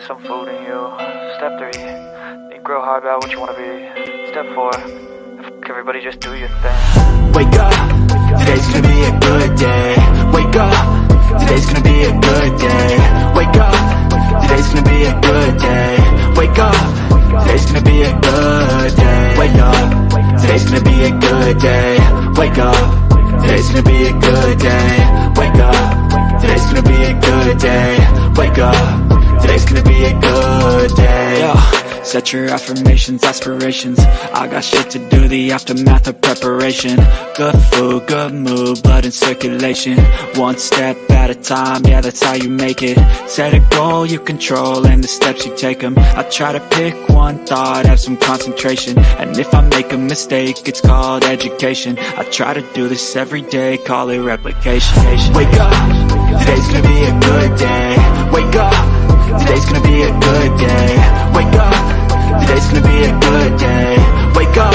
good, some food in you. Step 3, you grow hard about what you want to be. Step 4, everybody just do your thing. Wake up, today's gonna be a good day. Wake up, today's gonna be a good day. Wake up, today's gonna be a good day. Wake up, today's gonna be a good day. Wake up, today's gonna be a good day. Wake up, today's gonna be a good day. Wake up, today's gonna be a good day. Wake up, today's gonna be a good day. Yo, set your affirmations, aspirations. I got shit to do, the aftermath of preparation. Good food, good mood, blood in circulation. One step at a time, yeah, that's how you make it. Set a goal you control and the steps you take them. I try to pick one thought, have some concentration. And if I make a mistake, it's called education. I try to do this every day, call it replication. Wake up, today's gonna be a good day. Wake up, today's gonna be a good day. Wake up, today's gonna be a good day. Wake up,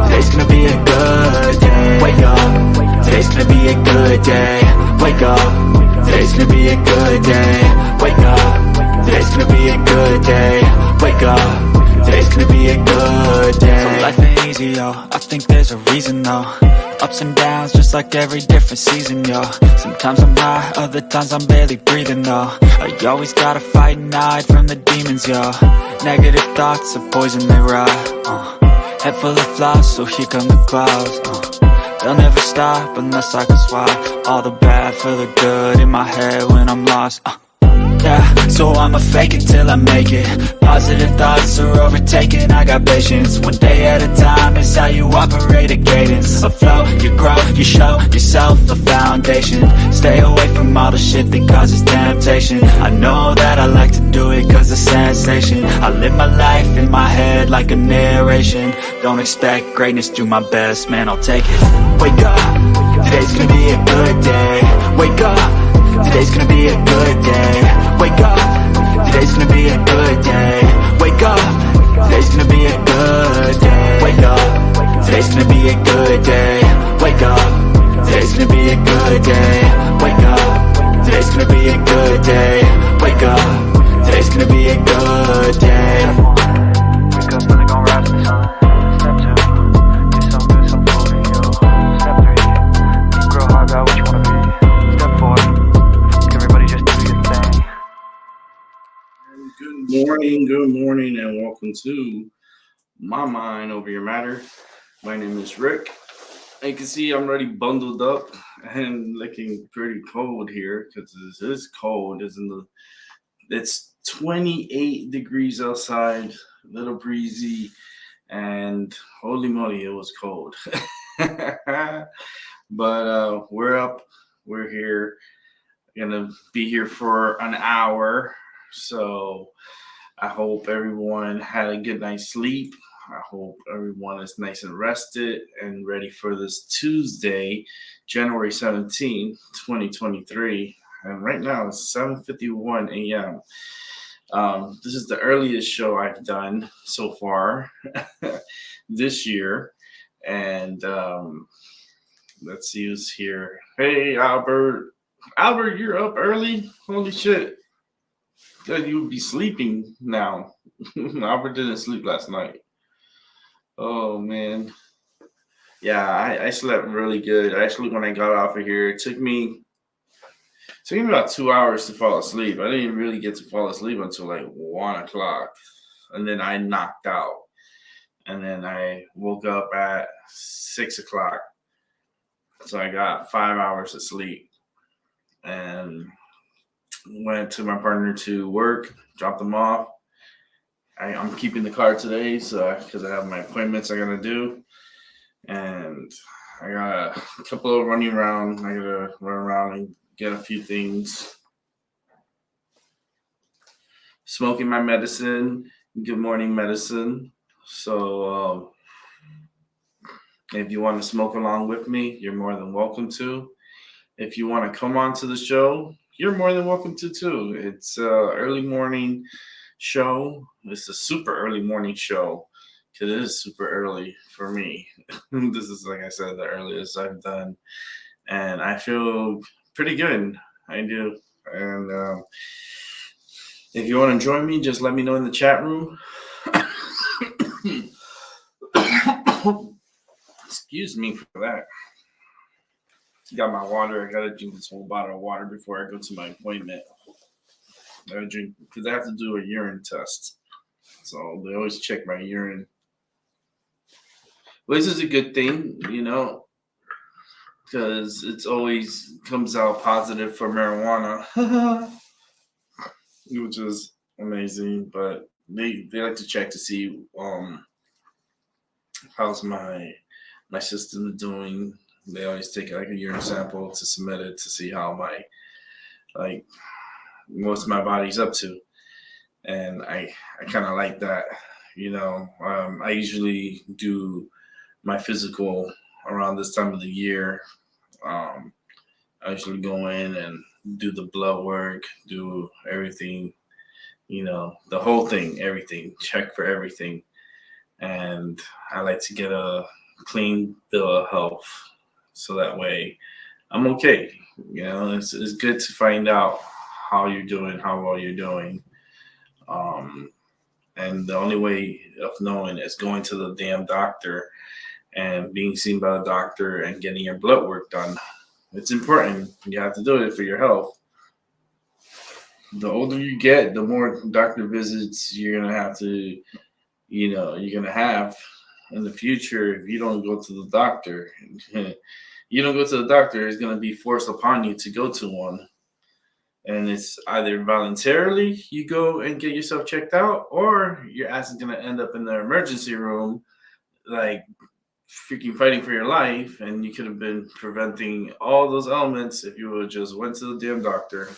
today's gonna be a good day. Wake up, today's gonna be a good day. Wake up, today's gonna be a good day. Wake up, today's gonna be a good day. Wake up, today's gonna be a good day. So life ain't easy, yo, I think there's a reason though. Ups and downs, just like every different season, yo. Sometimes I'm high, other times I'm barely breathing, though. I always gotta fight and hide from the demons, yo. Negative thoughts are poison, they rot. Head full of flies, so here come the clouds. They'll never stop unless I can swap all the bad for the good in my head when I'm lost. Yeah, so I'ma fake it till I make it. Positive thoughts are overtaken, I got patience. One day at a time is how you operate a cadence. A flow, you grow, you show yourself a foundation. Stay away from all the shit that causes temptation. I know that I like to do it cause it's sensation. I live my life in my head like a narration. Don't expect greatness, do my best, man, I'll take it. Wake up, today's gonna be a good day. Wake up, today's gonna be a good day. Wake up, today's gonna be a good day. Wake up, today's gonna be a good day. Wake up, today's gonna be a good day. Wake up, today's gonna be a good day. Wake up, today's gonna be a good day. Wake up, today's gonna be a good day. Wake up, really gon' rise to the sun. Step 2, get some good, some food in you. Step 3, you grow hard about what you want to be. Step 4, everybody just do your thing. Good morning, and welcome to My Mind Over Your Matter. My name is Rick. As you can see, I'm already bundled up and looking pretty cold here because it is cold. It's 28 degrees outside, a little breezy, and holy moly, it was cold. But we're up, we're here, gonna be here for an hour. So I hope everyone had a good night's sleep. I hope everyone is nice and rested and ready for this Tuesday, January 17th, 2023. And right now it's 7:51 a.m. This is the earliest show I've done so far this year. And let's see who's here. Hey, Albert. Albert, you're up early? Holy shit. Good, you would be sleeping now. Albert didn't sleep last night. Oh, man. Yeah, I slept really good. Actually, when I got off of here, it took me about 2 hours to fall asleep. I didn't really get to fall asleep until like 1 o'clock. And then I knocked out. And then I woke up at 6 o'clock. So I got 5 hours of sleep. And went to my partner to work, dropped them off. I'm keeping the car today, because I have my appointments I gotta do, and I got a couple of running around. I gotta run around and get a few things. Smoking my medicine, good morning medicine. So if you want to smoke along with me, you're more than welcome to. If you want to come on to the show, you're more than welcome to too. It's an early morning show. It's a super early morning show because it is super early for me. This is, like I said, the earliest I've done, and I feel pretty good. I do. And If you want to join me, just let me know in the chat room. Excuse me for that. Got my water. I gotta drink this whole bottle of water before I go to my appointment. I gotta drink because I have to do a urine test. So they always check my urine. Which is a good thing, because it's always comes out positive for marijuana, which is amazing. But they like to check to see how's my system doing. They always take like a urine sample to submit it to see how my most of my body's up to, and I kind of like that. I usually do my physical around this time of the year. I usually go in and do the blood work, do everything, the whole thing, everything, check for everything. And I like to get a clean bill of health so that way I'm okay. It's good to find out how you're doing, how well you're doing. And the only way of knowing is going to the damn doctor and being seen by the doctor and getting your blood work done. It's important. You have to do it for your health. The older you get, the more doctor visits you're going to have to, you're going to have in the future. If you don't go to the doctor, it's going to be forced upon you to go to one. And it's either voluntarily you go and get yourself checked out, or your ass is going to end up in the emergency room, like freaking fighting for your life, and you could have been preventing all those elements if you would just went to the damn doctor.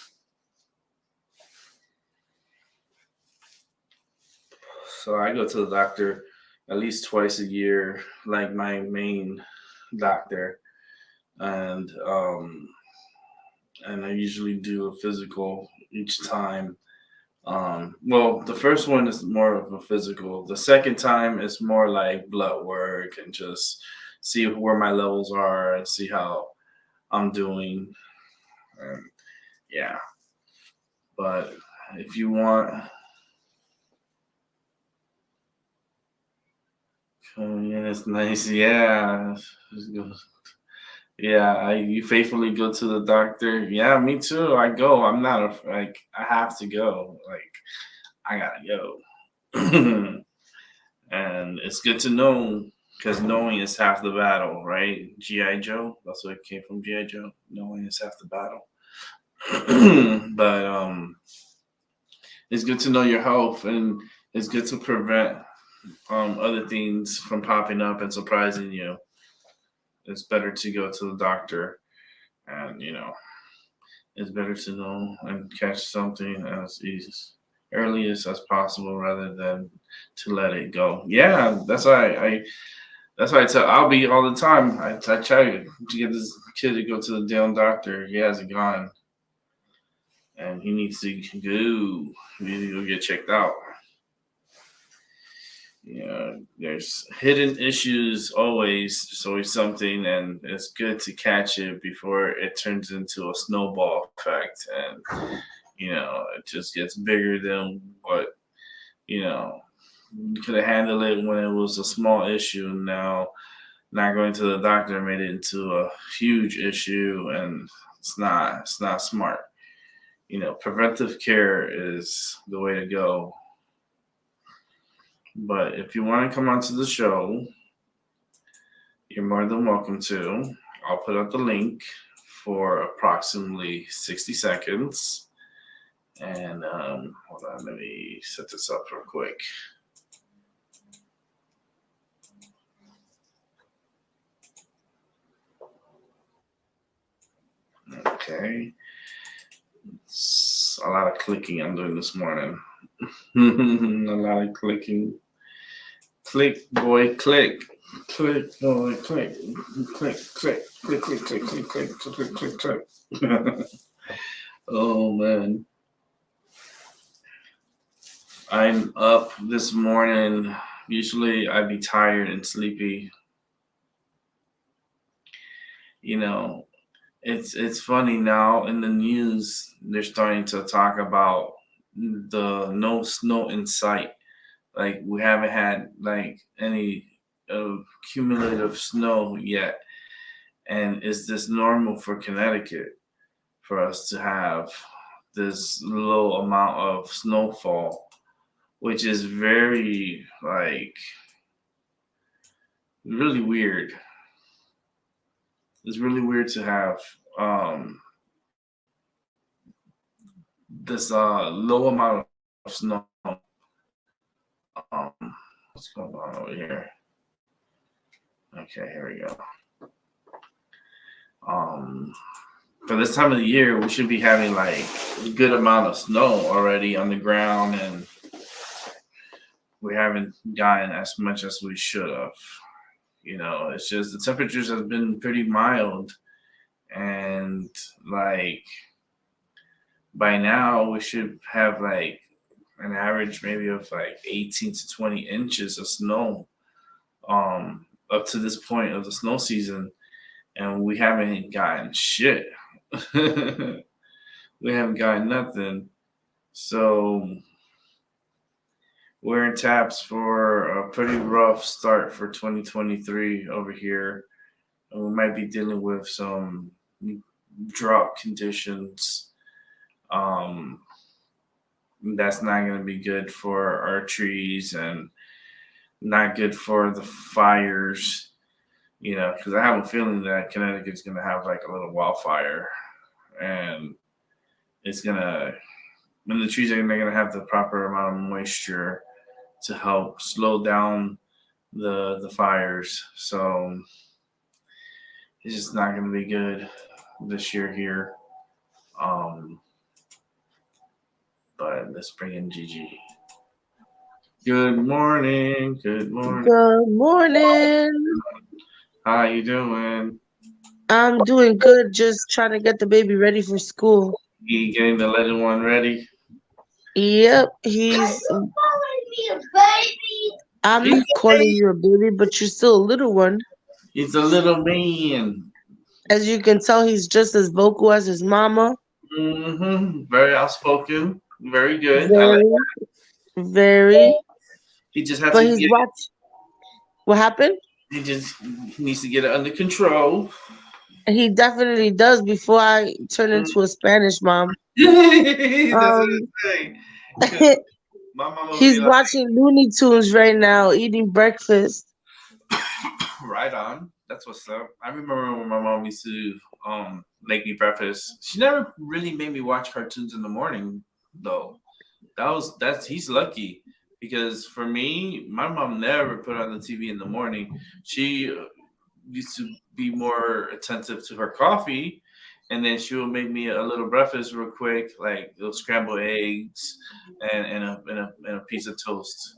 So I go to the doctor at least twice a year, like my main doctor, and I usually do a physical each time. Well, the first one is more of a physical. The second time is more like blood work and just see where my levels are and see how I'm doing. And yeah. But if you want, it's nice. Yeah. Yeah, you faithfully go to the doctor. Yeah, me too. I go. I'm not I have to go. Like, I gotta go. And it's good to know because knowing is half the battle, right? G.I. Joe. That's what it came from. G.I. Joe. Knowing is half the battle. But it's good to know your health, and it's good to prevent other things from popping up and surprising you. It's better to go to the doctor, and it's better to know and catch something as earliest as possible rather than to let it go. Yeah, that's why I tell Albie all the time. I try to get this kid to go to the damn doctor. He hasn't gone, and he needs to go. He needs to go get checked out. There's hidden issues always. There's always something, and it's good to catch it before it turns into a snowball effect, and it just gets bigger than what you could have handled it when it was a small issue. Now, not going to the doctor made it into a huge issue, and it's not smart. Preventive care is the way to go. But if you want to come onto the show, you're more than welcome to. I'll put up the link for approximately 60 seconds. And hold on, let me set this up real quick. Okay. It's a lot of clicking I'm doing this morning. A lot of clicking. Click, boy, click. Click, boy, click. Click, click, click, click, click, click, click, click, click, click. Oh, man. I'm up this morning. Usually I'd be tired and sleepy. It's funny now in the news, they're starting to talk about the no snow in sight. Like we haven't had like any cumulative snow yet. And is this normal for Connecticut for us to have this low amount of snowfall, which is very like really weird. It's really weird to have um, this low amount of snow. What's going on over here? Okay, here we go. Um, for this time of the year, we should be having like a good amount of snow already on the ground, and we haven't gotten as much as we should have. You know, it's just the temperatures have been pretty mild, and like by now we should have like an average maybe of like 18 to 20 inches of snow up to this point of the snow season, and we haven't gotten shit. We haven't gotten nothing. So we're in taps for a pretty rough start for 2023 over here. And we might be dealing with some drought conditions. Um, that's not going to be good for our trees and not good for the fires, you know, because I have a feeling that Connecticut's going to have like a little wildfire, and it's going to, when the trees are going to have the proper amount of moisture to help slow down the fires. So it's just not going to be good this year here. Um, but let's bring in Gigi. Good morning. Good morning. Good morning. How you doing? I'm doing good, just trying to get the baby ready for school. You getting the little one ready? Yep, I'm He's not calling you a baby, but you're still a little one. a little man. As you can tell, he's just as vocal as his mama. Very outspoken. Very good. I like. Very, very. He just has But to he's get. watch. What happened? He just needs to get it under control. He definitely does before I turn into a Spanish mom. That's what Um, I'm saying. 'Cause my mama would be he's like, watching Looney Tunes right now, eating breakfast. right on. That's what's up. I remember when my mom used to make me breakfast. She never really made me watch cartoons in the morning though. That's he's lucky because for me, my mom never put on the TV in the morning. She used to be more attentive to her coffee, and then she would make me a little breakfast real quick, like those scrambled eggs and a piece of toast.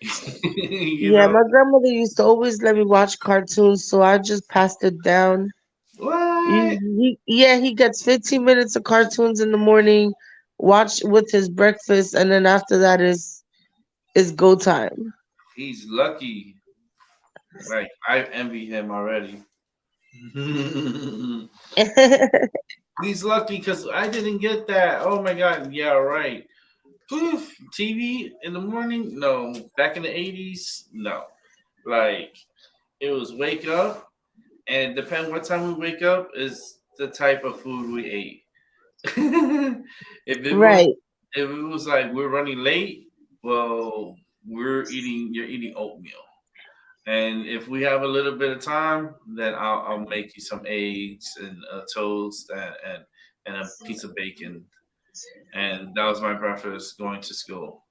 You Yeah, know my grandmother used to always let me watch cartoons, so I just passed it down. what? Yeah, he gets 15 minutes of cartoons in the morning, watch with his breakfast, and then after that is go time. He's lucky. Like I envy him already. He's lucky because I didn't get that. Oh my god! Yeah, right. Poof, TV in the morning? No. Back in the 80s? No. Like it was wake up, and depend what time we wake up is the type of food we ate. if it was Right. if it was like we're running late, well, you're eating oatmeal. And if we have a little bit of time, then I'll make you some eggs and a toast and a piece of bacon. And that was my breakfast going to school.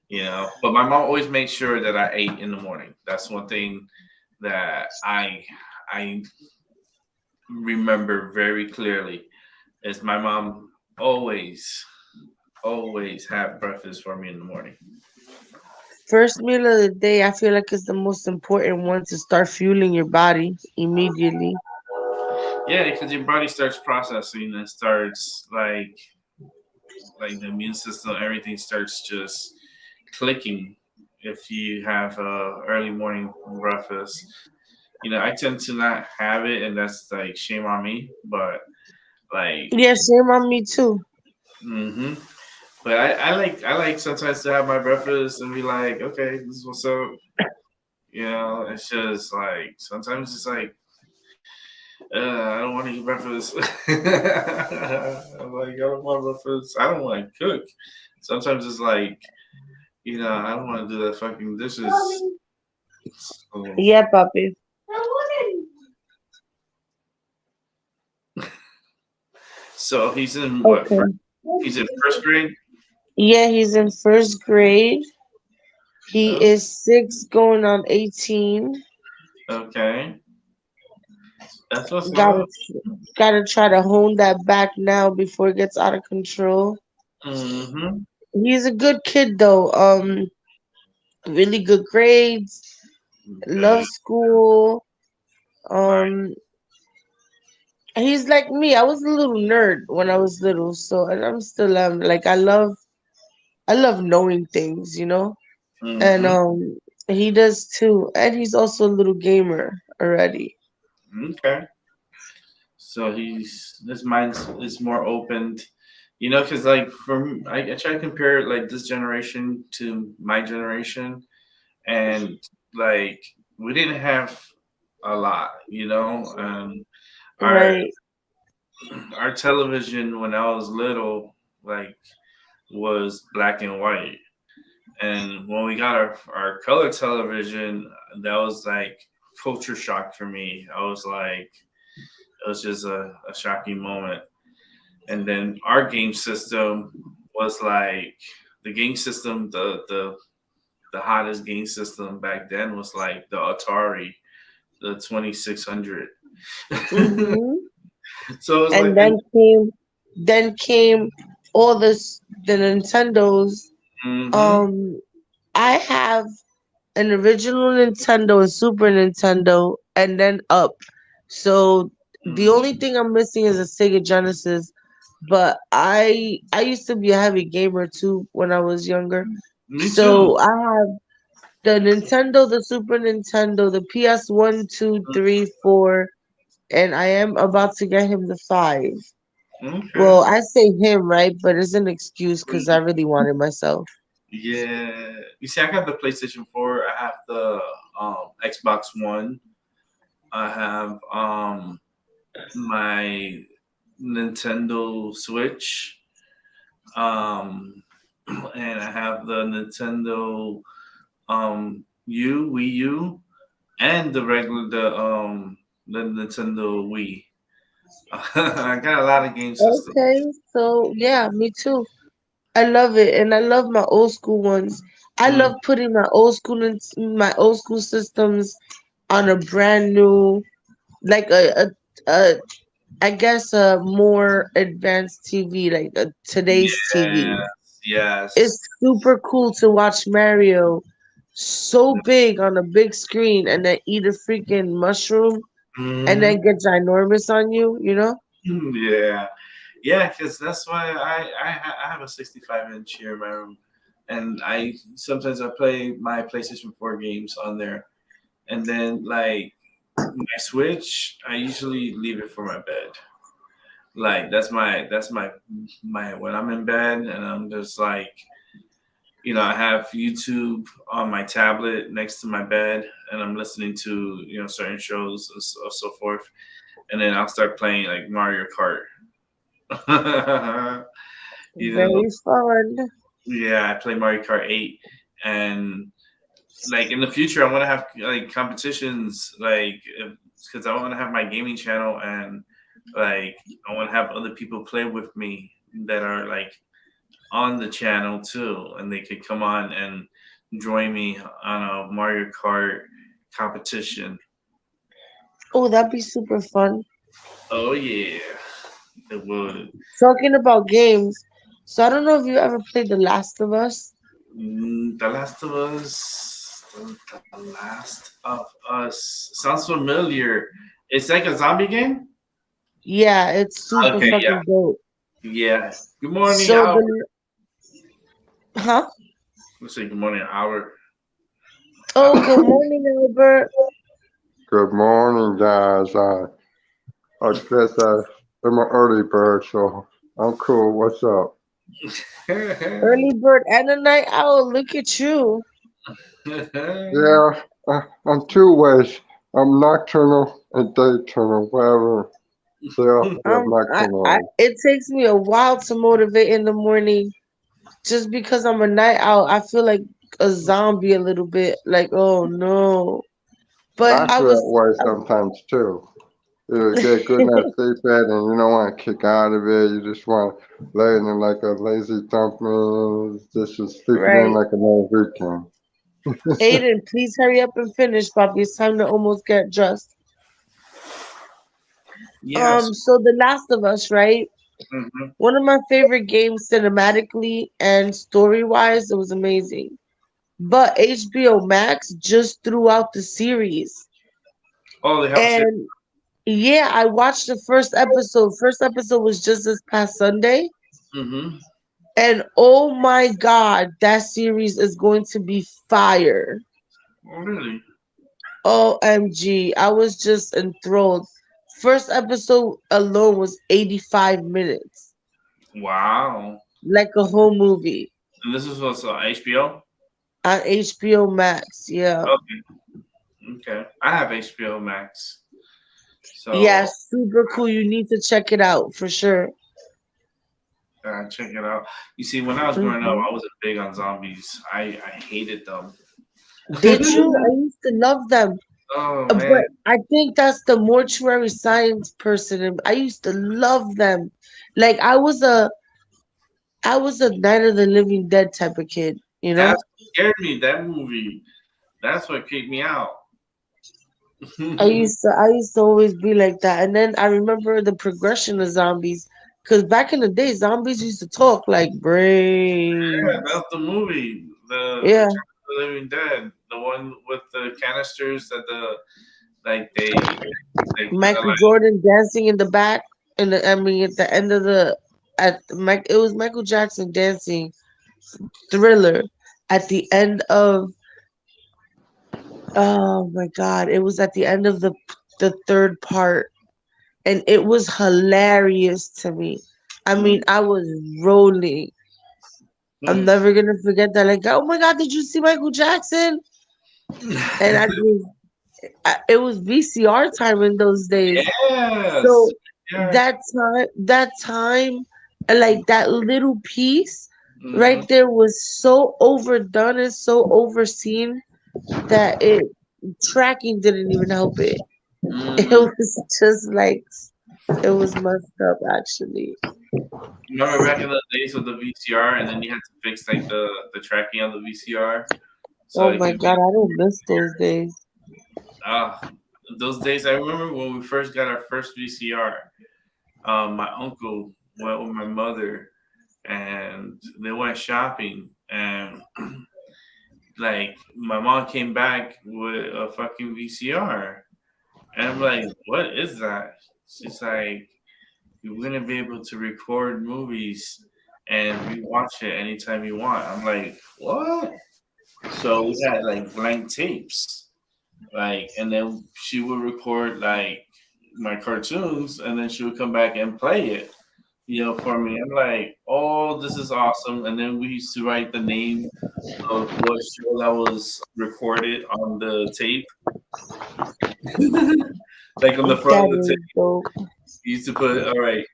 You know, but my mom always made sure that I ate in the morning. That's one thing that I remember very clearly is my mom always had breakfast for me in the morning. First meal of the day, I feel like it's the most important one to start fueling your body immediately. Yeah, because your body starts processing and starts like the immune system, everything starts just clicking if you have a early morning breakfast. You know, I tend to not have it, and that's like shame on me. But like, Yeah, shame on me too. hmm But I like sometimes to have my breakfast and be like, okay, this is what's up. It's just like sometimes it's like I don't want to eat breakfast. I'm like, I don't want breakfast. I don't want to cook. Sometimes it's like, I don't want to do that fucking dishes. So, Yeah, puppy. so he's in what? Okay. He's in first grade. Yeah, he's in first grade. He Oh, is 6 going on 18. okay, that's what's Gotta up. gotta try to hone that back now before it gets out of control. Mm-hmm. He's a good kid though. Really good grades, Good. loves school. Right. Um, he's like me. I was a little nerd when I was little, so and I'm still like I love knowing things, and Mm-hmm. he does too, and he's also a little gamer already. Okay. So his mind is more open, because like I try to compare like this generation to my generation, and like we didn't have a lot, our Right, our television when I was little like was black and white, and when we got our color television, that was like culture shock for me. I was like, it was just a shocking moment. And then our game system was like the game system, the hottest game system back then was like the Atari, the 2600. hmm So it was and like, then came all the Nintendos. mm-hmm, Um, I have an original Nintendo, a Super Nintendo, and then up. So the only mm, thing I'm missing is a Sega Genesis. But I used to be a heavy gamer too when I was younger. me too. So I have the Nintendo, the Super Nintendo, the PS1, 2, 3, 4, and I am about to get him the 5. Okay. Well, I say him, right? But it's an excuse because I really wanted myself. Yeah. You see, I got the PlayStation 4. I have the Xbox One. I have my Nintendo Switch. Um, and I have the Nintendo Wii U, and the Nintendo Wii. I got a lot of game Okay, systems. so yeah, me too. I love it, and I love my old school ones. I Mm, love putting my old school systems on a brand new, like a I guess a more advanced TV, like a today's TV. yes, yes. It's super cool to watch Mario so big on a big screen and then eat a freaking mushroom and Hmm. then get ginormous on you, you know? Yeah, yeah. Because that's why I have a 65-inch here in my room, and I sometimes I play my PlayStation 4 games on there, and then like my Switch, I usually leave it for my bed. Like that's my when I'm in bed and I'm just like, I have YouTube on my tablet next to my bed and I'm listening to, certain shows or so forth. And then I'll start playing like Mario Kart. you know, Very fun. yeah, I play Mario Kart 8, and like in the future I want to have like competitions, like because I want to have my gaming channel, and like I want to have other people play with me that are like on the channel too, and they could come on and join me on a Mario Kart competition. Oh, that'd be super fun. Oh yeah, it would. Talking about games, so I don't know if you ever played The Last of Us. The Last of Us. The Last of Us sounds familiar. It's like a zombie game. Yeah, it's super Okay, yeah, fucking dope. yeah. Good morning, So Albert. the huh? Let's say good morning, Albert. Oh, good morning, Albert. Good morning, guys. I guess I'm an early bird, so I'm cool. What's up? Early bird and a night owl. Look at you. Yeah, I'm two ways. I'm nocturnal and dayturnal, whatever. They also have nocturnal. It takes me a while to motivate in the morning, just because I'm a night owl. I feel like a zombie a little bit. Like, oh no. But I I feel that was, way sometimes too. You get a good night's sleep at and you don't want to kick out of it. You just want to lay in there like a lazy thumping, just sleeping in right. like another weekend. Aiden, please hurry up and finish, Bobby. It's time to almost get dressed. Yes. So The Last of Us, right? Hmm. One of my favorite games cinematically and story wise, it was amazing. But HBO Max just threw out the series. Oh, they have a series. And yeah, I watched the first episode. First episode was just this past Sunday. Hmm. And oh my God, that series is going to be fire. Oh, really? OMG. I was just enthralled. First episode alone was 85 minutes, Wow. like a whole movie And this is what's on HBO? on HBO Max. Yeah. Okay. Okay. I have HBO Max. Yeah, So super cool. You need to check it out for sure. check it out. You see, when I was growing up, Hmm. I wasn't big on zombies. I hated them. Did you? I used to love them. Oh man. But I think that's the mortuary science person. I used to love them. Like I was a Night of the Living Dead type of kid, you That's know? what scared me, that movie. That's what creeped me out. I Yeah, used to I used to always be like that. And then I remember the progression of zombies. Cause back in the day, zombies used to talk like brains. that's the movie. The Yeah. Return of the Living Dead. The one with the canisters that like they kinda Michael like Jordan dancing in the back and I mean at the end of the at Mike it was Michael Jackson dancing Thriller at the end of oh my God, it was at the end of the third part and it was hilarious to me. I mean, I was rolling. I'm mm. never gonna forget that. Like, oh my God, did you see Michael Jackson? And it was VCR time in those days. Yes. So Yeah. that time, like that little piece Hmm. right there was so overdone and so overseen that it tracking didn't even help it. It Mm. was just like it was messed up actually. Remember back in the days with the VCR, and then you had to fix like the tracking of the VCR, so Oh it my could be. God, I don't miss those days. Ah, those days. I remember when we first got our first VCR. My uncle went with my mother, and they went shopping, and like my mom came back with a fucking VCR, and I'm like, "What is that?" She's like, "You're gonna be able to record movies and rewatch it anytime you want." I'm like, "What?" So we had like blank tapes, like, and then she would record like my cartoons, and then she would come back and play it, for me. I'm like, "Oh, this is awesome!" And then we used to write the name of what show that was recorded on the tape, like on the front of That the tape. is dope. We used to put, all right,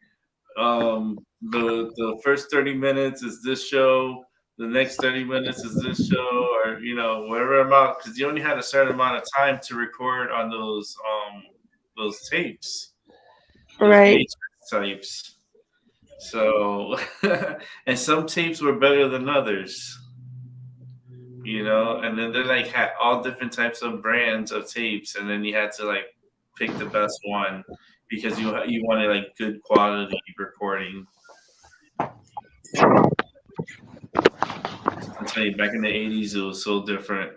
the first 30 minutes is this show, the next 30 minutes is this show, or whatever amount, because you only had a certain amount of time to record on those tapes, those Right. VHS tapes. So and some tapes were better than others, and then they like had all different types of brands of tapes, and then you had to like pick the best one because you wanted like good quality recording. I'm telling you, back in the '80s, it was so different.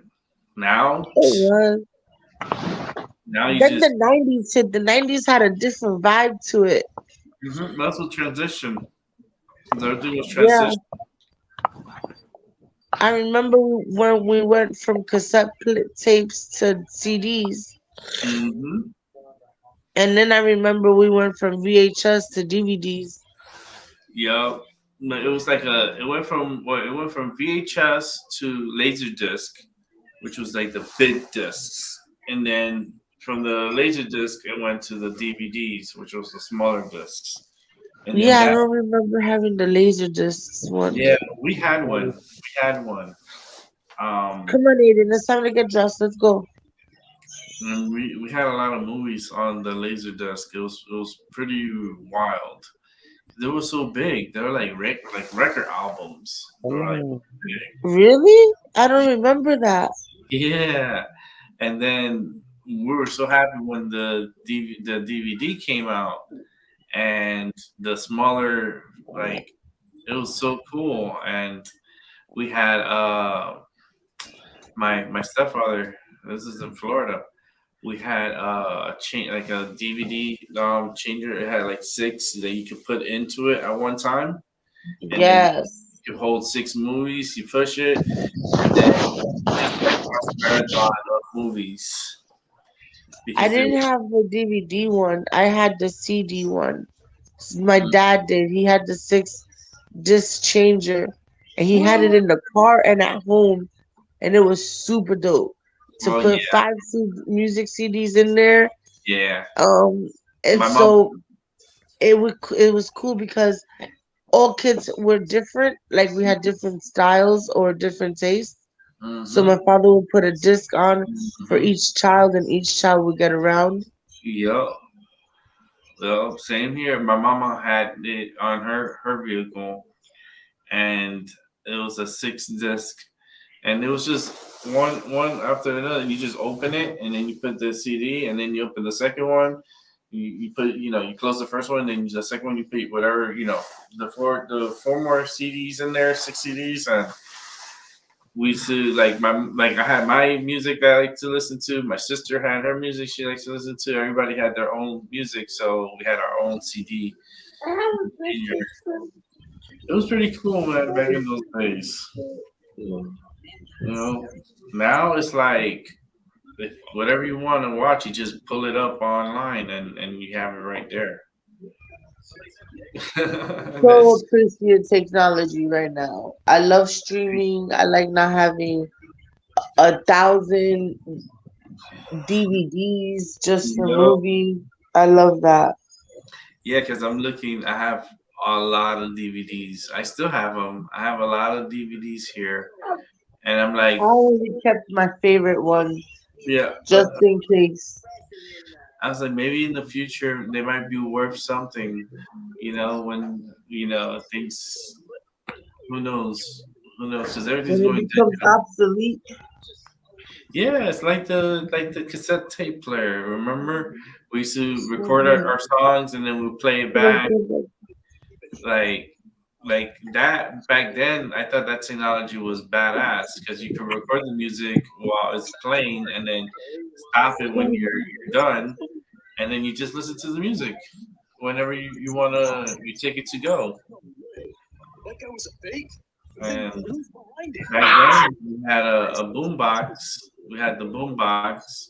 Now, It was. now you Then just the 90s hit. The 90s had a different vibe to it. that's what transition. Everything was Yeah. transition. I remember when we went from tapes to CDs. Hmm. And then I remember we went from VHS to DVDs. Yep. no, it was like it went from VHS to Laserdisc, which was like the big discs, and then from the Laserdisc it went to the DVDs, which was the smaller discs, and then Yeah, I that don't remember having the laser discs one. yeah, we had one. We had one. Um, Come on, Aiden. It's time to get dressed. Let's go. and we had a lot of movies on the Laserdisc. It was pretty wild. They were so big. They were like like record albums. They were like Oh, big. Really? I don't remember that. Yeah, and then we were so happy when the DVD came out and the smaller like it was so cool and we had my stepfather, this is in Florida, we had a chain like a DVD changer. It had like six that you could put into it at one time, and then Yes. you hold six movies. You push it, and then you just like watch a marathon of movies I because they didn't were. have the DVD one. I had the CD one. My dad did. He had the six disc changer, and he had it What? in the car and at home, and it was super dope to Oh put yeah, five music CDs in there. yeah. Um, and My mom. so it was cool because all kids were different. Like we had different styles or different tastes. So Mm-hmm. my father would put a disc on for Mm-hmm. each child, and each child would get around. Yup. Well, same here. My mama had it on her vehicle, and it was a six disc, and it was just one after another. You just open it, and then you put the CD, and then you open the second one. You put you close the first one, then the second one you put whatever the four more CDs in there, six CDs, and we used to like I had my music that I like to listen to. My sister had her music she likes to listen to. Everybody had their own music, so we had our own CD player. It was pretty cool, man, back in those days. You know, now it's like if whatever you want to watch, you just pull it up online and you have it right there. So That's appreciate technology right now. I love streaming. I like not having 1,000 DVDs just for Yup. movies. I love that. Yeah, because I'm looking. I have a lot of DVDs. I still have them. I have a lot of DVDs here, and I'm I like, only kept my favorite ones yeah, but just in case. I was like, maybe in the future they might be worth something. When things. Who knows? Who knows? Because everything's When it going becomes digital. obsolete, Yeah, it's like the cassette tape player. Remember, we used to record our songs and then we play it back. Like that back then. I thought that technology was badass because you can record the music while it's playing and then stop it when you're done, and then you just listen to the music whenever you wanna you take it to go. And back then we had a boom box. We had the boom box,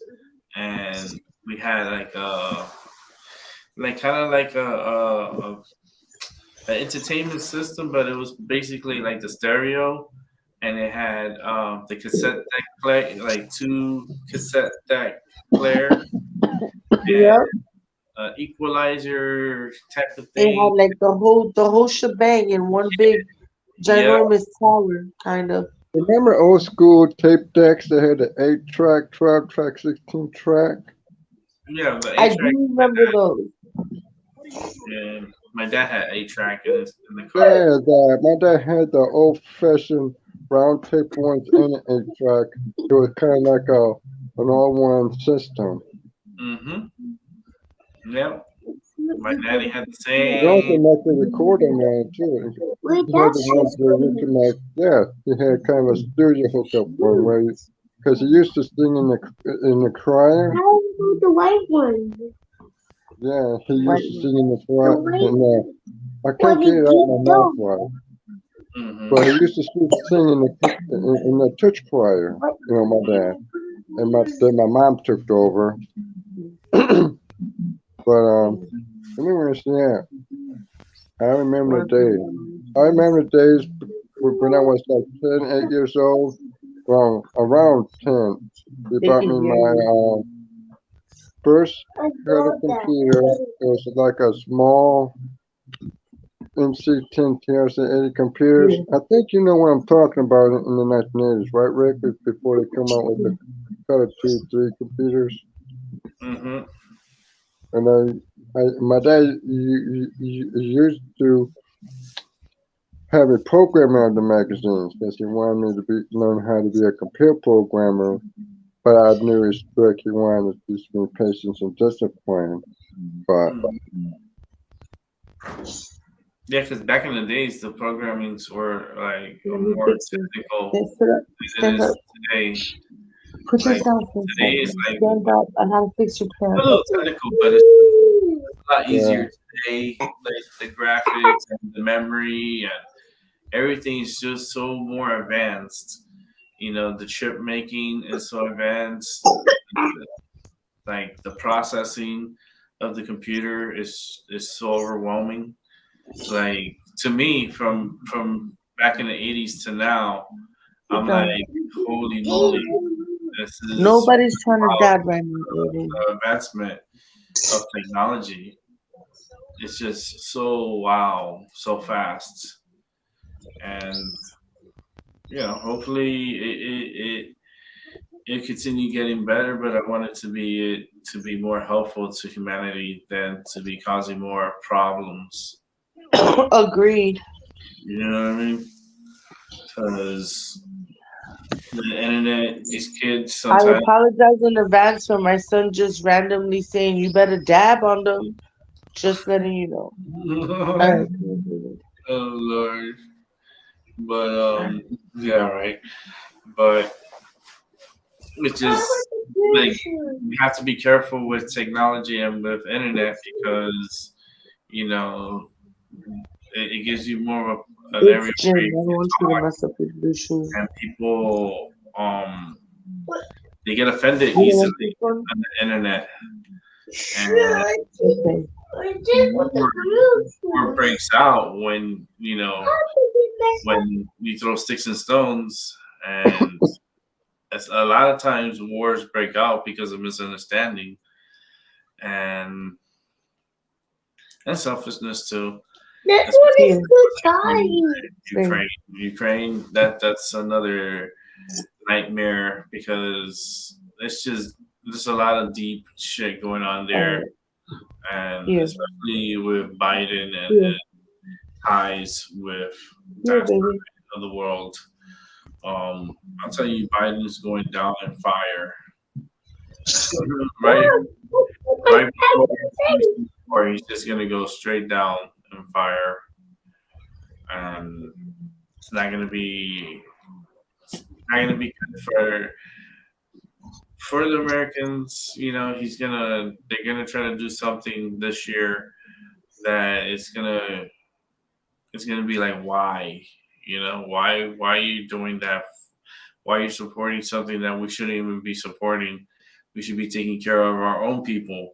and we had like kind of like a entertainment system, but it was basically like the stereo, and it had the cassette deck play, like two cassette deck player and yep, equalizer type of it thing. had like the whole shebang in one big Yeah, ginormous tower, kind of. remember old school tape decks that had the 8 track, 12 track, 16 track? yeah, the I eight track. do remember those. And my dad had 8 track in the car. Yeah, my dad had the old fashioned brown tape ones and an 8 track. It was kind of like an all one system. Mm-hmm. Yep. My daddy had the You also same. make the recorder man too. Wait, He had the that's ones just where you can make, yeah, he had kind of a studio hookup one where, because he used to sing in the choir. how about the white one? Yeah, he White used to one. sing in the The choir. white And one. I What can't get did it out of you my mouth do? right. Mm-hmm. But he used to sing in the church choir. My dad and then my mom took over. But anyways, yeah. I remember the days. I remember the days when I was like 10, 8 years old. Well, around 10, they They bought can me hear my you. first kind of computer. It was like a small MC10 TRC-80 computers. Yeah. I think you know what I'm talking about in the 1980s, right, Rick? Before they come out with the Color 2, 3 computers. Mm-hmm. And my dad used to have a programmer of the magazines because he wanted me to learn how to be a computer programmer. But I knew his trick. He wanted to teach me patience and discipline. But Yeah, because back in the days, the programmings were like Let me more fix you. technical Okay, sit up. than it Stand is up. today. Put Like yourself in today front. is like Stand up and I'll fix your a pants. little technical, but it's a lot yeah, easier today. Like the graphics and the memory and everything is just so more advanced. You know, the chip making is so advanced. Like the processing of the computer is so overwhelming. Like to me, from back in the '80s to now, Sit I'm like, down. holy moly, this is Nobody's trying to wow, dab right now, Aiden. the advancement of technology. It's just so wow, so fast, and hopefully it continue getting better. But I want it to be more helpful to humanity than to be causing more problems. Agreed. You know what I mean? Because the internet, these kids I sometimes. apologize in advance for my son just randomly saying you better dab on them. Just letting you know. All right. Oh Come on, David. Lord, but yeah, right. But it's just like you have to be careful with technology and with internet because you know it gives you more of an It's area Jim. where I you don't can want you to talk, mess up your blue shoes. and people they get offended You don't easily want this one? on the internet, and Okay. war, war breaks out when when you throw sticks and stones, and it's a lot of times wars break out because of misunderstanding and selfishness too. That Especially one is too in tiny. Ukraine, that's another nightmare because it's just there's a lot of deep shit going on All there, right. and Here. especially with Biden Here. and ties with Here, that baby. side of the world. I'll tell you, Biden's going down in fire. right, right before he's just gonna go straight down in fire, and it's not gonna be good for the Americans. They're gonna try to do something this year that it's gonna be like why, why are you doing that? Why are you supporting something that we shouldn't even be supporting? We should be taking care of our own people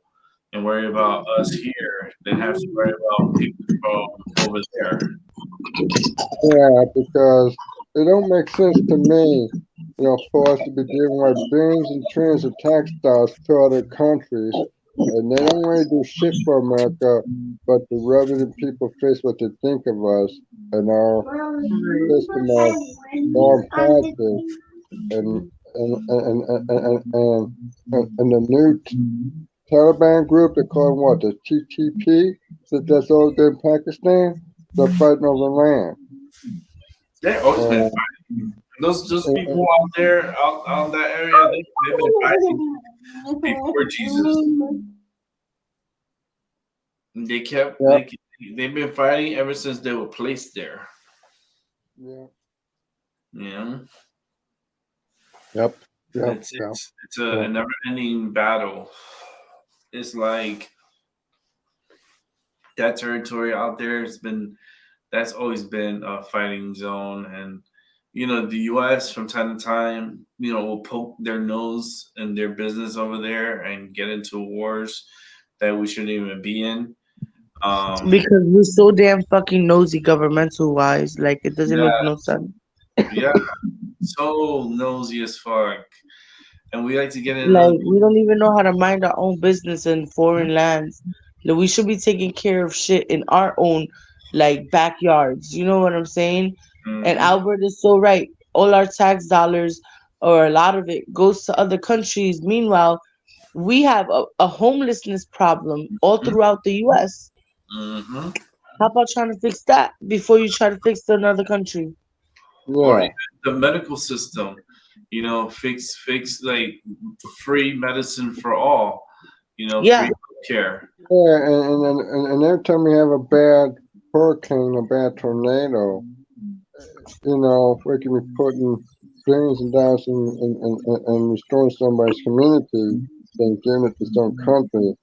and worry about us here than have to worry about people from over there. yeah, because it don't make sense to me, for us to be giving away billions and trillions of tax dollars to other countries, and they don't really do shit for America, but to rub it in people's face what they think of us and our system of foreign policy and and the new Taliban group, they call them what, the TTP, that's over there in Pakistan, they're fighting over land. They've always been And, fighting. Those and, people out there, out in that area, they've been fighting before Jesus. They kept yeah, they've been fighting ever since they were placed there. yeah, Yeah, yep, yep, it's yep, it's it's a yep. never-ending battle. It's like that territory out there has been that's always been a fighting zone, and the U.S. from time to time will poke their nose in their business over there and get into wars that we shouldn't even be in. Um, Because we're so damn fucking nosy governmental wise. Like it doesn't yeah, make no sense. yeah, so nosy as fuck, and we like to get into. Like we don't even know how to mind our own business in foreign lands. Like, we should be taking care of shit in our own like backyards. You know what I'm saying? And Mhm, Albert is so right. All our tax dollars, or a lot of it, goes to other countries. Meanwhile, we have a homelessness problem all throughout the U.S. mhm. How about trying to fix that before you try to fix another country? Or Yeah, even the medical system, fix like free medicine for all, Yeah, free care. yeah, and every time we have a bad hurricane, a bad tornado, we can be putting billions of dollars in restoring somebody's community than giving it to some country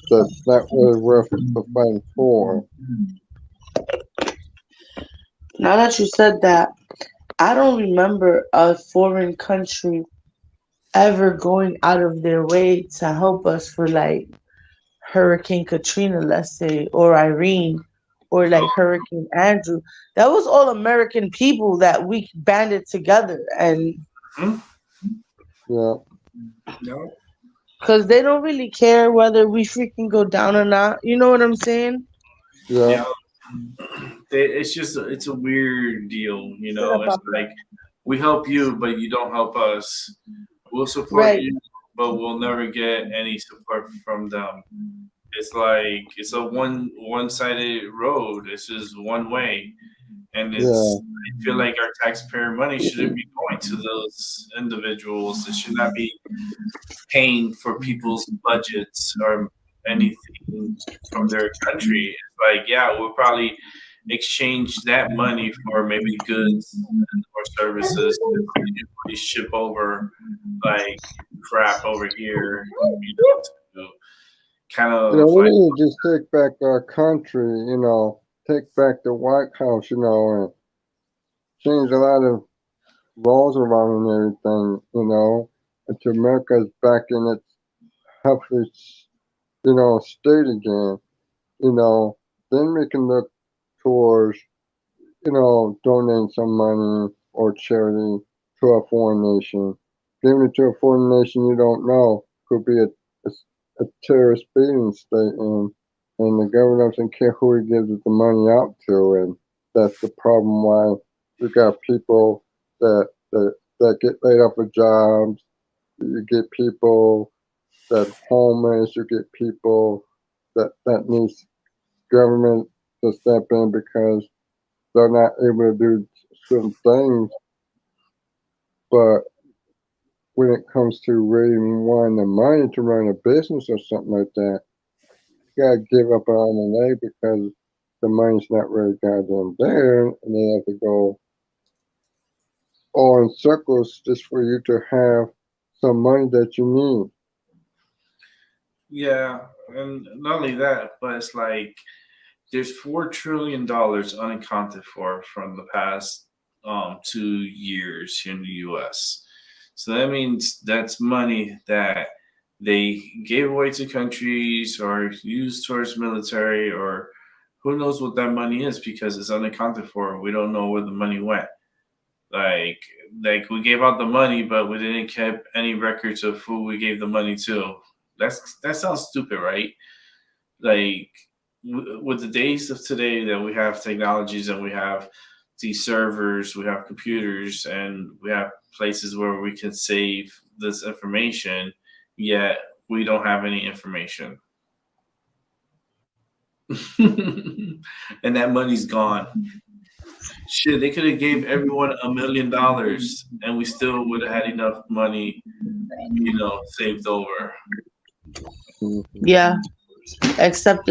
that's not really worth the fighting for. now that you said that, I don't remember a foreign country ever going out of their way to help us for like Hurricane Katrina, let's say, or Irene, or like Hurricane Andrew. That was all American people that we banded together, and Hmm? Yeah, No. because they don't really care whether we freaking go down or not. You know what I'm saying? yeah, Yeah, it's just it's a weird deal. It's like we help you, but you don't help us. We'll support Right. you, but we'll never get any support from them. It's like it's a one-sided road. It's just one way, and yeah, I feel like our taxpayer money shouldn't be going to those individuals. It should not be paying for people's budgets or anything from their country. It's like, yeah, we'll probably exchange that money for maybe goods or services that they usually ship over, like crap over here, to kind of we like, need to just take back our country, take back the White House, and change a lot of laws around and everything, until America's back in its healthy, state again, you know, then we can look towards, donating some money or charity to a foreign nation. Giving it to a foreign nation you don't know could be a terrorist beating state, and the government doesn't care who he gives the money out to, and that's the problem why we got people that get laid off of jobs. You get people that homeless. You get people that needs government to step in because they're not able to do certain things. But when it comes to really wanting the money to run a business or something like that, you gotta give up on the leg because the money's not really goddamn there, and they have to go all in circles just for you to have some money that you need. yeah, and not only that, but it's like there's $4 trillion unaccounted for from the past 2 years here in the U.S. So that means that's money that they gave away to countries or used towards military, or who knows what that money is because it's unaccounted for. We don't know where the money went. Like like we gave out the money, but we didn't keep any records of who we gave the money to. That sounds stupid, right? Like with the days of today that we have technologies and we have these servers, we have computers, and we have places where we can save this information, yet we don't have any information. And that money's gone. Shit, they could have gave everyone $1 million and we still would have had enough money, saved over. Mhm. Yeah. Except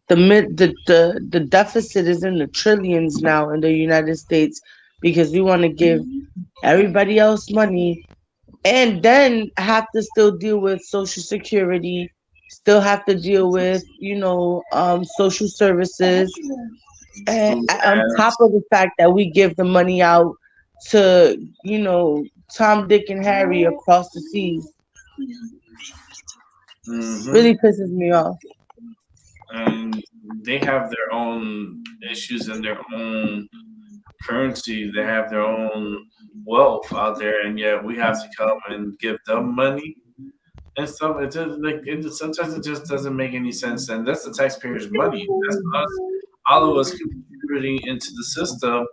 the deficit is in the trillions now in the United States because we want to give everybody else money and then have to still deal with social security, still have to deal with social services, and Food on top stamps. of the fact that we give the money out to Tom, Dick, and Harry across the seas. Hmm. Really pisses me off. And they have their own issues and their own currency. They have their own wealth out there, and yet we have to come and give them money and stuff. It just sometimes it just doesn't make any sense, and that's the taxpayers' money. That's us, all of us contributing into the system,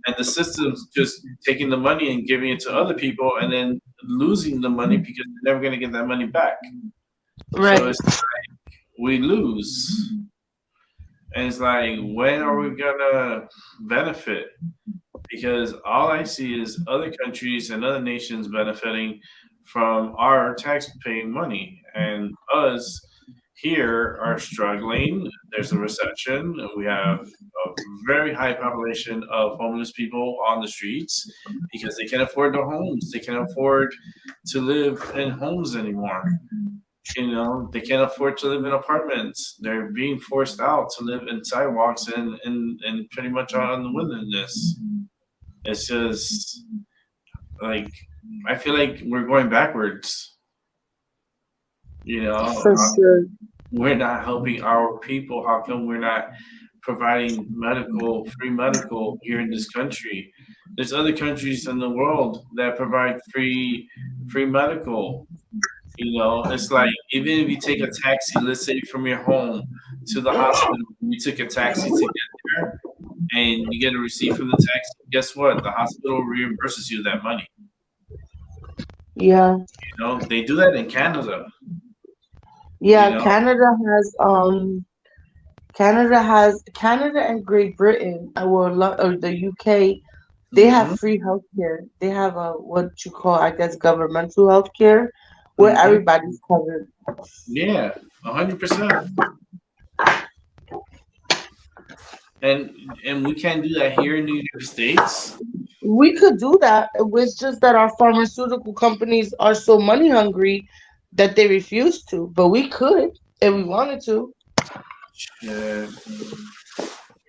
and the system's just taking the money and giving it to other people, and then losing the money because they're never going to get that money back. So Right. it's like we lose, and it's like when are we gonna benefit? Because all I see is other countries and other nations benefiting from our tax-paying money, and us here are struggling. There's a recession. We have a very high population of homeless people on the streets because they can't afford their homes. They can't afford to live in homes anymore. They can't afford to live in apartments. They're being forced out to live in sidewalks and pretty much out in the wilderness. It's just like I feel like we're going backwards. You know, For sure. we're not helping our people. How come we're not providing free medical here in this country? There's other countries in the world that provide free medical. It's like even if you take a taxi, let's say from your home to the hospital, you took a taxi to get there, and you get a receipt from the taxi. Guess what? The hospital reimburses you that money. Yeah. They do that in Canada. Yeah. You know, Canada and Great Britain, or the UK, they have hmm free healthcare. They have a what you call, I guess, governmental healthcare where hmm everybody's covered. yeah, 100%. And we can't do that here in the United States. We could do that. It's just that our pharmaceutical companies are so money hungry that they refuse to. But we could if we wanted to. Yeah,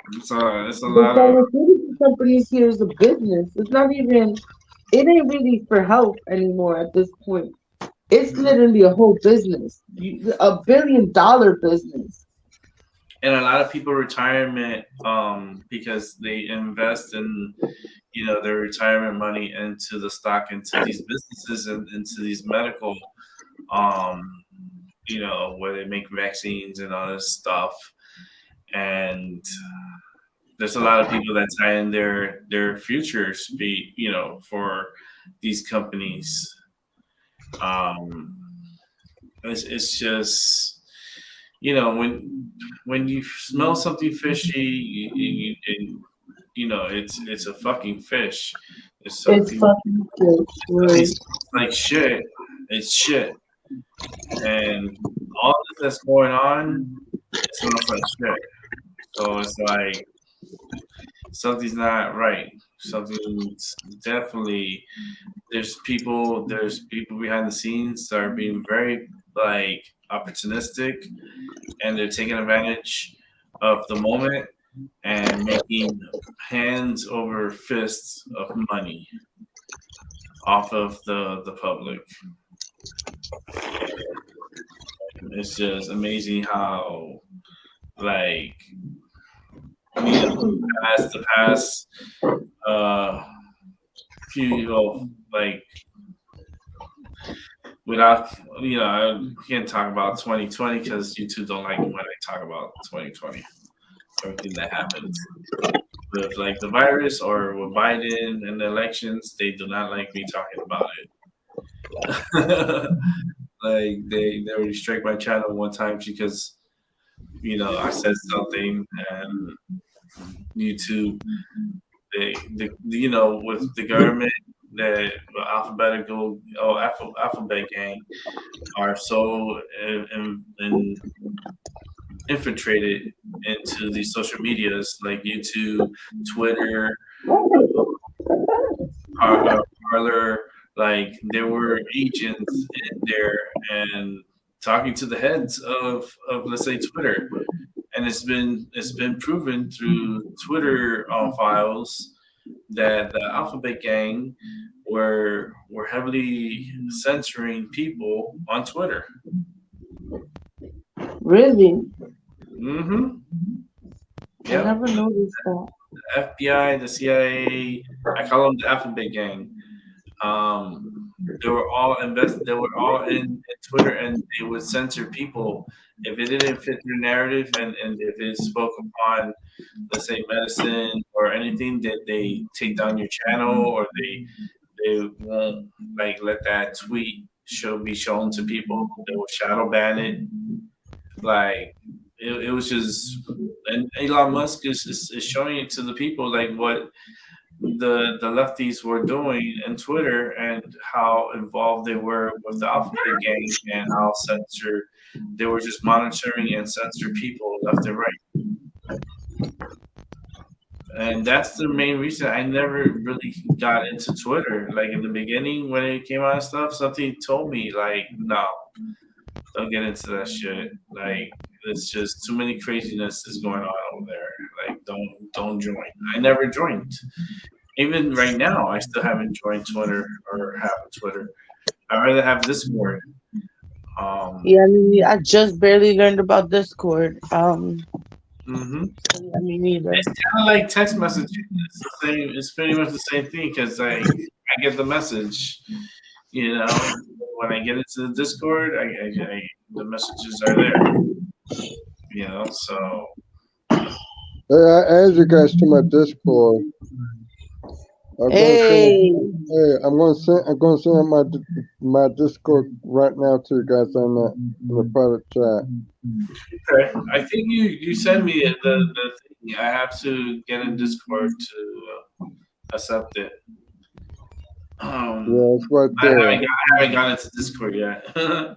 it's a The lot of pharmaceutical companies here is a business. It's not even. It ain't really for health anymore at this point. It's literally a whole business, $1 billion business. and a lot of people retirement because they invest in their retirement money into the stock, into these businesses, and into these medical um where they make vaccines and all this stuff. And there's a lot of people that tie in their futures for these companies. um it's just when you smell something fishy, it's a fucking fish. It's It's something fucking good. something Right. smells like shit. It's shit. And all that's going on, it smells like shit. So it's like something's not right. Something's definitely there's people behind the scenes that are being very like opportunistic, and they're taking advantage of the moment and making hands over fists of money off of the public. It's just amazing how like as the past uh few of like without I can't talk about 2020 because YouTube don't like when I talk about 2020, everything that happens with like the virus or with Biden and the elections. They do not like me talking about it. Like they already strike my channel one time because I said something, and YouTube, with the government, the alphabet gang are so infiltrated into these social medias like YouTube, Twitter, Parlor. Like there were agents in there and talking to the heads of let's say Twitter, and it's been proven through Twitter files that the Alphabet Gang were heavily censoring people on Twitter. Really? hmm I Yep. never noticed that. FBI, the CIA. I call them the Alphabet Gang. Um, they were all They were all in Twitter, and they would censor people if it didn't fit their narrative, and if it spoke upon, let's say, medicine or anything, that they take down your channel, or they won't like let that tweet be shown to people. They will shadow ban it. Like it was just, and Elon Musk is showing it to the people like what the lefties were doing in Twitter, and how involved they were with the Alphabet Gang, and how they were just monitoring and censor people left and right. And that's the main reason I never really got into Twitter. Like in the beginning when it came out and stuff, something told me like, no, don't get into that shit. Like it's just too many craziness is going on over there. Like don't join. I never joined. Even right now, I still haven't joined Twitter or have a Twitter. I'd rather have Discord. Yeah, I mean, I just barely learned about Discord. hmm I mean, neither. It's kind of like text messaging. It's the same. It's pretty much the same thing because I get the message. You know, when I get into the Discord, the messages are there. You know, so Hey, I add you guys to my Discord. I'm gonna Hey, send my Discord right now to you guys on the private chat. okay. I think you send me the thing. I have to get in Discord to accept it. Yeah, it's right I there. haven't got into Discord yet. Yeah,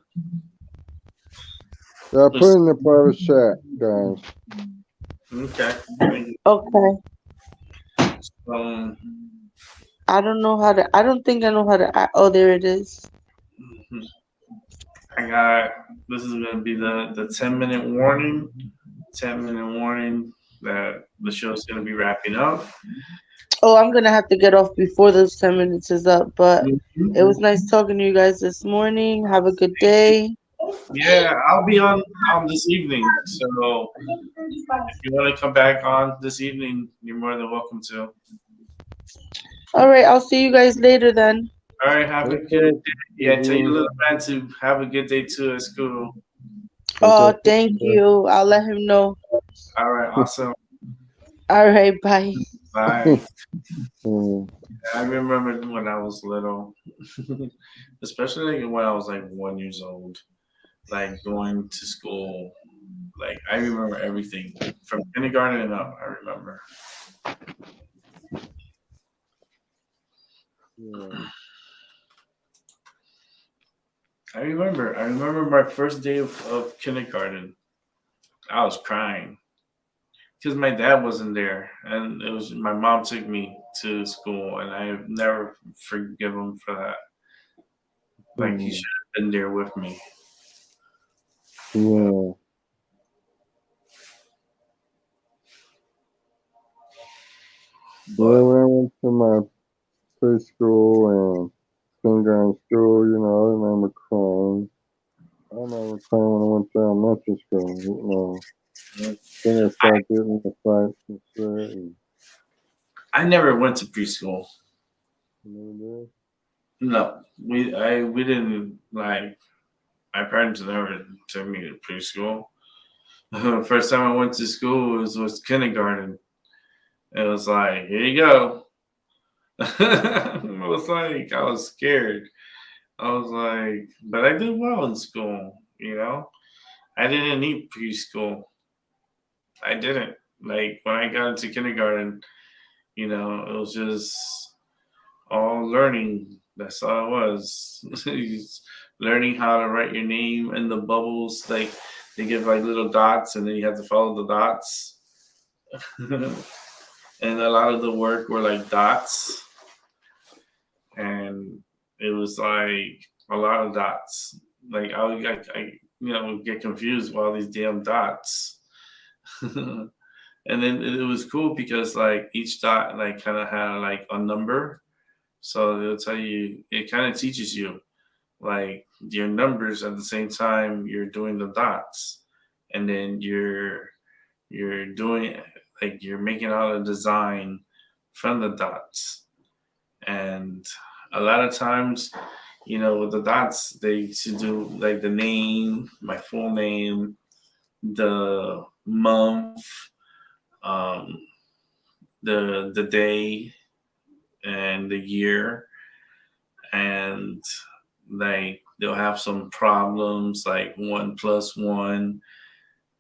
I put it in the private chat, guys. Okay. okay. I don't know how to. I don't think I know how to. Oh, there it is. This is gonna be the 10-minute warning. 10-minute warning that the show's gonna be wrapping up. Oh, I'm gonna have to get off before those 10 minutes is up. But it was nice talking to you guys this morning. Have a good day. Yeah, I'll be on this evening. So if you want to come back on this evening, you're more than welcome to. All right, I'll see you guys later then. All right, have a good day. Yeah, tell your little man to have a good day too at school. Oh, thank you. I'll let him know. All right, awesome. All right, bye. Bye. I remember when I was little, especially when I was like 1 year old, like going to school. Like I remember everything from kindergarten and up. I remember. Yeah. I remember my first day of kindergarten. I was crying because my dad wasn't there, and it was my mom took me to school, and I never forgive him for that. Like he should have been there with me. Yeah. Well, when I went to my preschool and kindergarten school, I remember crying. I remember crying when I went to elementary school, Then I started getting the fights and shit. And, I never went to preschool. you No, we didn't like. My parents never took me to preschool. First time I went to school was kindergarten. It was like, here you go. It was like I was scared. I was like, but I did well in school. I didn't need preschool. I didn't. Like when I got into kindergarten, it was just all learning. That's all it was. Learning how to write your name in the bubbles. Like they give like little dots, and then you have to follow the dots. And a lot of the work were like dots, and it was like a lot of dots. Like I would get confused with all these damn dots. And then it was cool because like each dot like kind of had like a number, so they'll tell you, it kind of teaches you like your numbers at the same time you're doing the dots, and then you're doing like you're making out a design from the dots. And a lot of times, with the dots, they should do like the name, my full name, the month, um, the day, and the year, and like they'll have some problems like 1 plus 1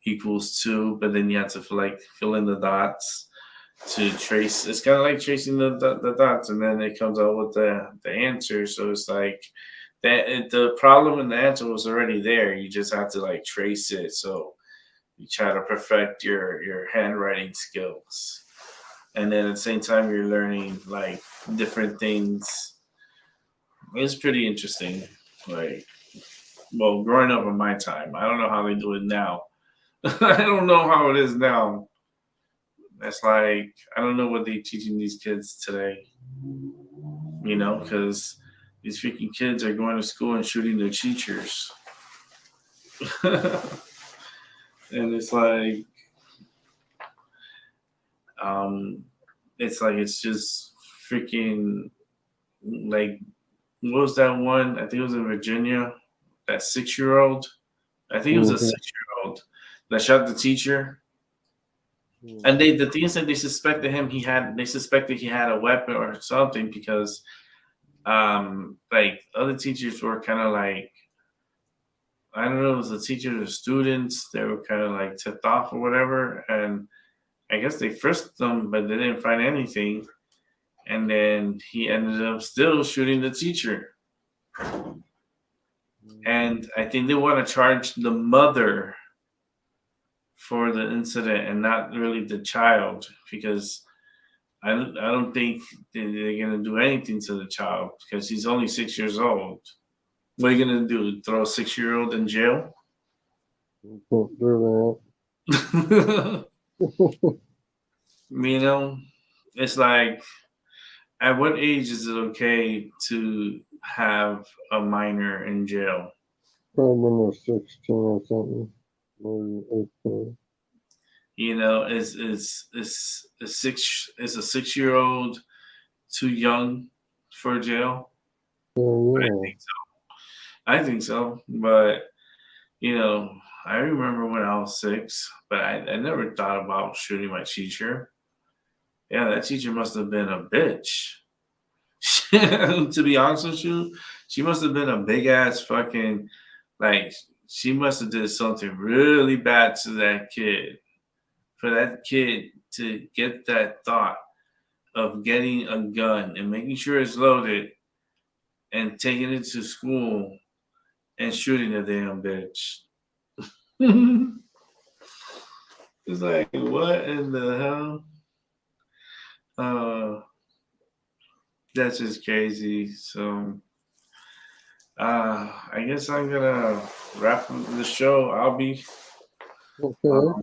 equals 2, but then you have to fill in the dots to trace. It's kind of like tracing the dots, and then it comes out with the answer. So it's like the problem and the answer was already there. You just have to like trace it. So you try to perfect your handwriting skills, and then at the same time you're learning like different things. It's pretty interesting. Like, well, growing up in my time, I don't know how they do it now. I don't know how it is now. It's like I don't know what they're teaching these kids today. Because these freaking kids are going to school and shooting their teachers, and um, it's just freaking like what was that one? I think it was in Virginia. That 6-year-old. I think it was a Mhm. 6-year-old that shot the teacher. And the thing is that they suspected he had a weapon or something because like other teachers were kind of like I don't know, it was the teachers or students, they were kind of like tipped off or whatever, and I guess they frisked them but they didn't find anything, and then he ended up still shooting the teacher. And I think they want to charge the mother for the incident and not really the child because I don't think they're gonna do anything to the child because he's only 6 years old. What are you gonna do? Throw a 6-year-old in jail? Can't do that. It's like at what age is it okay to have a minor in jail? Probably when they're 16 or something. Maybe 18. Is a 6-year-old too young for jail? Yeah, I yeah. think so. I think so. But I remember when I was 6, but I never thought about shooting my teacher. Yeah, that teacher must have been a bitch. To be honest with you, she must have been a big ass fucking like she must have did something really bad to that kid for that kid to get that thought of getting a gun and making sure it's loaded and taking it to school and shooting the damn bitch. It's like what in the hell? Uh, that's just crazy. So I guess I'm gonna wrap up the show. Okay. Um,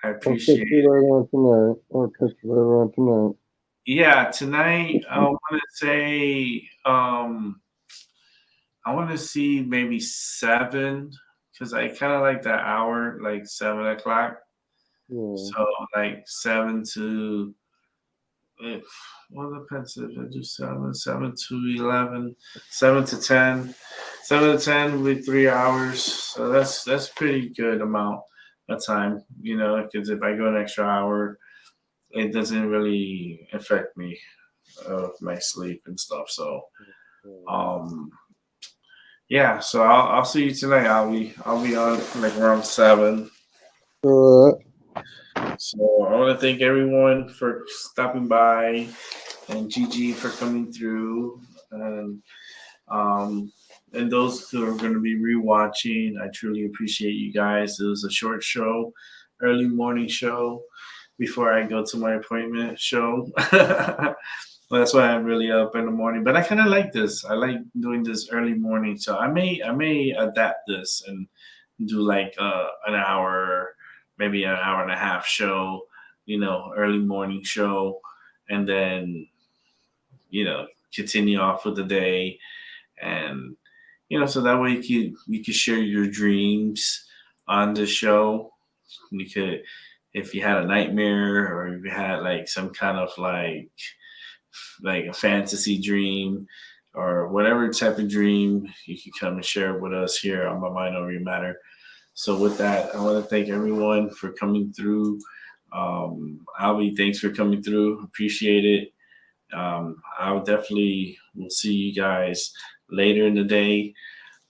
I I'll catch appreciate you it. later on tonight. I'll catch you later on tonight. Yeah, tonight I want to say I want to see maybe 7 because I kind of like that hour, like 7 o'clock. Yeah. So like 7 to if well depends if I do 7 to 11, 7 to 10. 7 to 10 will be 3 hours. So that's pretty good amount of time, because if I go an extra hour, it doesn't really affect me of my sleep and stuff. So um yeah, so I'll see you tonight. I'll be on like around 7. All right. So I want to thank everyone for stopping by and Gigi for coming through um and those who are going to be rewatching. I truly appreciate you guys. It was a short show, early morning show before I go to my appointment show. Well, that's why I'm really up in the morning. But I kind of like this. I like doing this early morning. So I may adapt this and do like an hour, maybe an hour and a half show, early morning show, and then continue off with the day, and so that way you could share your dreams on the show. You could if you had a nightmare or if you had like some kind of like a fantasy dream or whatever type of dream, you can come and share it with us here on My Mind Over Your Matter. So with that, I want to thank everyone for coming through. Albie, thanks for coming through. Appreciate it. I'll definitely will see you guys later in the day.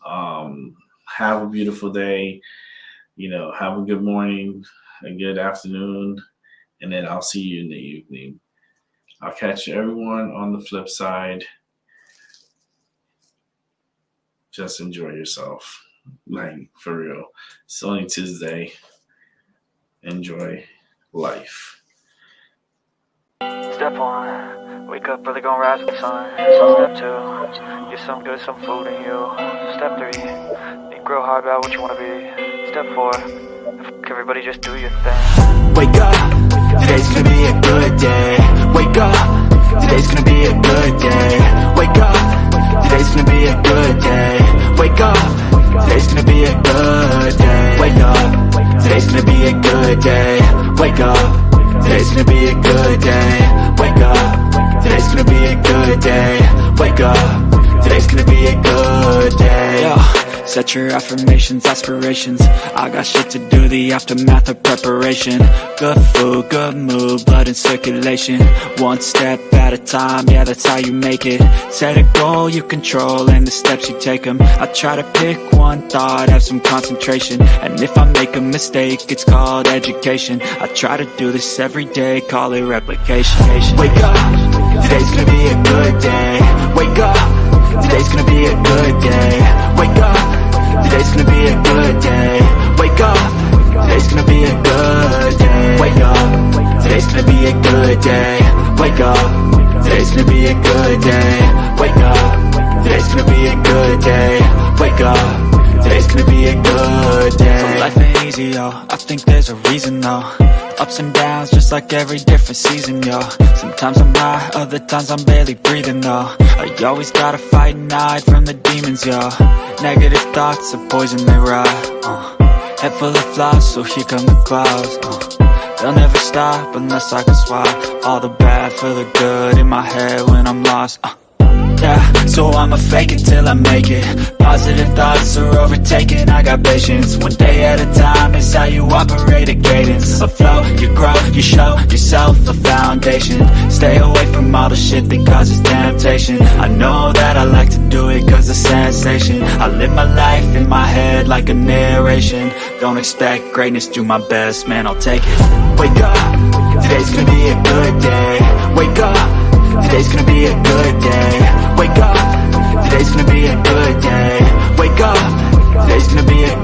Have a beautiful day. Have a good morning, a good afternoon, and then I'll see you in the evening. I'll catch everyone on the flip side. Just enjoy yourself. Like, for real. It's only Tuesday. Enjoy life. Step 1, wake up early, gonna rise with the sun. Step 2, get some good, some food in you. Step 3, think real hard about what you wanna be. Step 4, everybody just do your thing. Wake up, today's gonna be a good day. Wake up, today's gonna be a good day. Wake up, today's gonna be a good day. Wake up, today's gonna be a good day. Wake up, today's gonna be a good day. Wake up, today's gonna be a good day. Wake up, today's gonna be a good day. Wake up, today's gonna be a good day. Yo, set your affirmations, aspirations. I got shit to do, the aftermath of preparation. Good food, good mood, blood in circulation. One step at a time, yeah, that's how you make it. Set a goal you control and the steps you take them. I try to pick one thought, have some concentration. And if I make a mistake, it's called education. I try to do this every day, call it replication. Wake up, today's gonna be a good day. Wake up, today's gonna be a good day. Wake up, today's gonna be a good day. Wake up, today's gonna be a good day. Wake up, today's gonna be a good day. Wake up, today's gonna be a good day. Wake up, today's gonna be a good day. Wake up, today's gonna be a good day. So life ain't easy, yo, I think there's a reason though. Ups and downs, just like every different season, yo. Sometimes I'm high, other times I'm barely breathing, though. I always gotta fight and hide from the demons, yo. Negative thoughts are poison, they rot. Head full of flies, so here come the clouds. They'll never stop unless I can swap all the bad for the good in my head when I'm lost. Yeah, so I'ma fake it till I make it. Positive thoughts are overtaken, I got patience. One day at a time is how you operate a cadence. A flow, you grow, you show yourself a foundation. Stay away from all the shit that causes temptation. I know that I like to do it cause it's sensation. I live my life in my head like a narration. Don't expect greatness, do my best, man, I'll take it. Wake up, today's gonna be a good day. Wake up, today's gonna be a good day. Wake up, today's gonna be a good day. Wake up, today's gonna be a